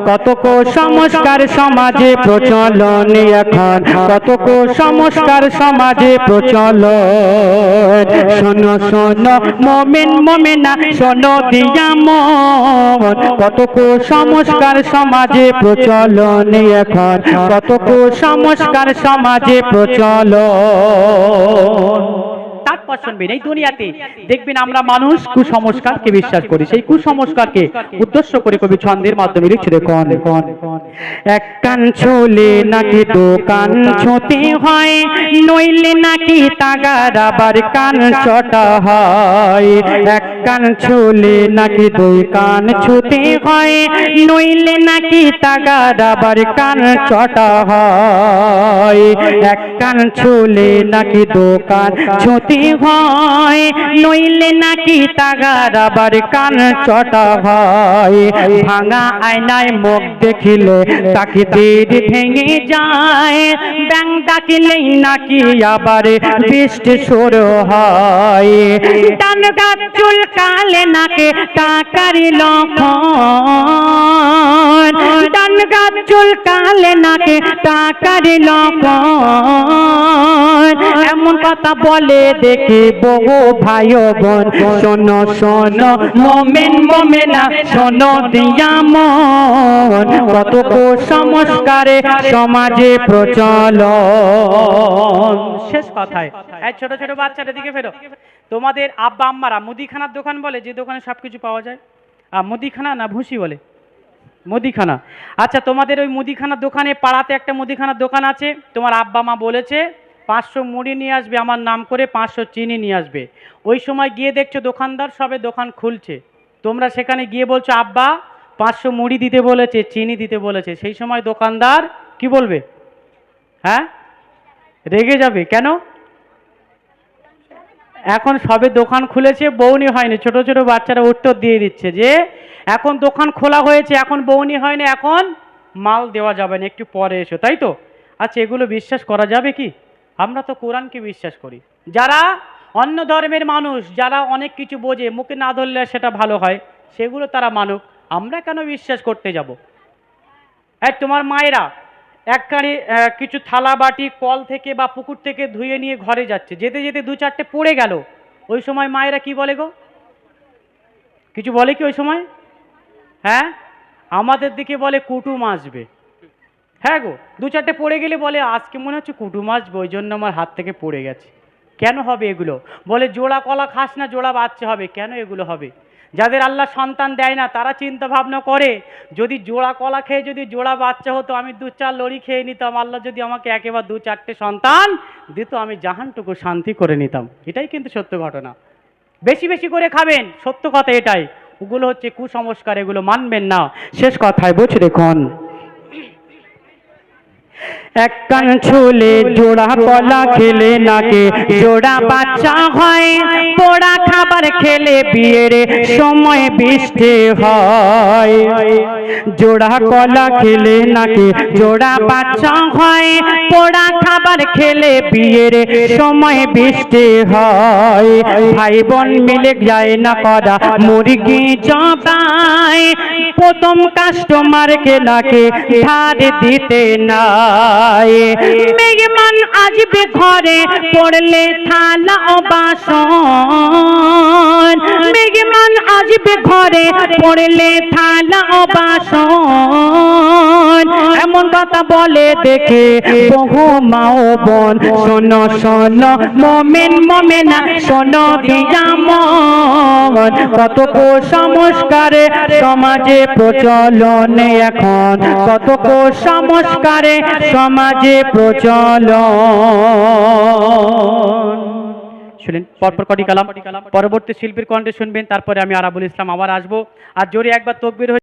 কত কুসংস্কার সমাজে প্রচলন এখন, কত কুসংস্কার সমাজে প্রচলন। শোনো শোনো মুমিন মুমিনা শোনো দিয়া মন, কত কুসংস্কার সমাজে প্রচলন এখন, কত কুসংস্কার সমাজে প্রচলন। তারপর শুনবেন, এই দুনিয়াতে দেখবেন আমরা মানুষ কুসংস্কারকে বিশ্বাস করি, সেই কুসংস্কারকে উদ্দেশ্য করে কবি ছন্দের মাধ্যমে লিখছে দেখুন। এক কান ছুলে নাকি দু কান ছুঁতে হয়, নইলে নাকি তাগার আবার কান ছটা হয়। এক কান ছুলে নাকি দুই কান ছুঁতে হয়, নইলে নাকি তাগার আবার কান ছটা হয়। এক কান ছুলে নাকি দু কান ছুঁতে হয়, নইলে নাকি তাগার আবার কান চটা হয়। ভাঙা আয়নায় মুখ দেখিলে তাকিদের ভেঙে যায়, ব্যাং ডাকিলেই নাকি আবার বৃষ্টি শুরু হয়। ডান গাছ চুলকালে নাকি টাকার লক্ষণ, ডান গাছ চুলকালে নাকি টাকার লক্ষণ। এমন কথা বলে দেখি বহু ভাই বোন, শোনো শোনো মুমিন মুমিনা শোনো দিয়া মন, কত কুসংস্কারে সমাজে প্রচলন। শেষ কথায় এই ছোট ছোট বাচ্চাদের দিকে ফেরো। তোমাদের আব্বা আম্মারা মুদিখানার দোকান বলে যে দোকানে সবকিছু পাওয়া যায়, মুদিখানা না ভুসি বলে? মুদিখানা। আচ্ছা, তোমাদের ওই মুদিখানার দোকানে, পাড়াতে একটা মুদিখানার দোকান আছে, তোমার আব্বা মা বলেছে 500 মুড়ি নিয়ে আসবে আমার নাম করে, 500 চিনি নিয়ে আসবে। ওই সময় গিয়ে দেখছো দোকানদার সবে দোকান খুলছে, তোমরা সেখানে গিয়ে বলছো আব্বা 500 মুড়ি দিতে বলেছে, চিনি দিতে বলেছে। সেই সময় দোকানদার কি বলবে? হ্যাঁ, রেগে যাবে। কেন? এখন সবে দোকান খুলেছে, বউনি হয়নি। ছোট ছোট বাচ্চারা উত্তর দিয়ে দিচ্ছে যে এখন দোকান খোলা হয়েছে, এখন বউনি হয়নি, এখন মাল দেওয়া যাবে না, একটু পরে এসো, তাই তো? আচ্ছা, এগুলো বিশ্বাস করা যাবে কি? আমরা তো কোরআনকে বিশ্বাস করি। যারা অন্য ধর্মের মানুষ, যারা অনেক কিছু বোঝে, মুখে না ধরলে সেটা ভালো হয়, সেগুলো তারা মানুক, আমরা কেন বিশ্বাস করতে যাব? তোমার মায়েরা একখানি কিছু থালা বাটি কল থেকে বা পুকুর থেকে ধুয়ে নিয়ে ঘরে যাচ্ছে, যেতে যেতে দু চারটে পড়ে গেল, ওই সময় মায়েরা কি বলে গো? কিছু বলে কি ওই সময়? হ্যাঁ, আমাদের দিকে বলে কুটুম আসবে। হ্যাঁ গো, দু চারটে পড়ে গেলে বলে আজকে মনে হচ্ছে কুটুম আসবে, ওই জন্য আমার হাত থেকে পড়ে গেছে। কেন হবে এগুলো? বলে জোড়া কলা খাস না, জোড়া বাচ্চা হবে। কেন এগুলো হবে? যাদের আল্লাহ সন্তান দেয় না তারা চিন্তা ভাবনা করে যদি জোড়া কলা খেয়ে যদি জোড়া বাচ্চা হতো, আমি 2-4 লড়ি খেয়ে নিতাম, আল্লাহ যদি আমাকে একেবারে 2-4টে সন্তান দিত, আমি জাহানটুকু শান্তি করে নিতাম। এটাই কিন্তু সত্য ঘটনা। বেশি বেশি করে খাবেন, সত্য কথা এটাই। ওগুলো হচ্ছে কুসংস্কার, এগুলো মানবেন না। শেষ কথায় বুঝে দেখুন, এক কান ছুলে জোড়া কলা খেলে নাকি জোড়া বাচ্চা হয়, পোড়া খাবার খেলে বিয়ের সময় বৃষ্টি হয়। জোড়া কলা খেলে নাকি জোড়া বাচ্চা হয়, পোড়া খাবার খেলে বিয়ের সময় বৃষ্টি হয়। ভাই বোন মিলে যায় না করা মুরগি জবাই, প্রথম কাস্টমারকে নাকি ধার দিতে না। মেহমান আসবে ঘরে পড়লে থালা ও বাসন, মেহমান আসবে ঘরে পড়লে থালা ও বাসন। এমন কথা বলে দেখে বহু মা ও বোন, শোনো শোনো মুমিন মুমিনা শোনো দিয়া মন, কত কুসংস্কারে সমাজে প্রচলন এখন, কত কুসংস্কারে সমাজে প্রচলন। শুনেন পরপর কটি কালাম, পরবর্তী শিল্পীর কণ্ঠে শুনবেন, তারপরে আমি আরাবুল ইসলাম আবার আসবো। আর জোরে একবার তাকবীর।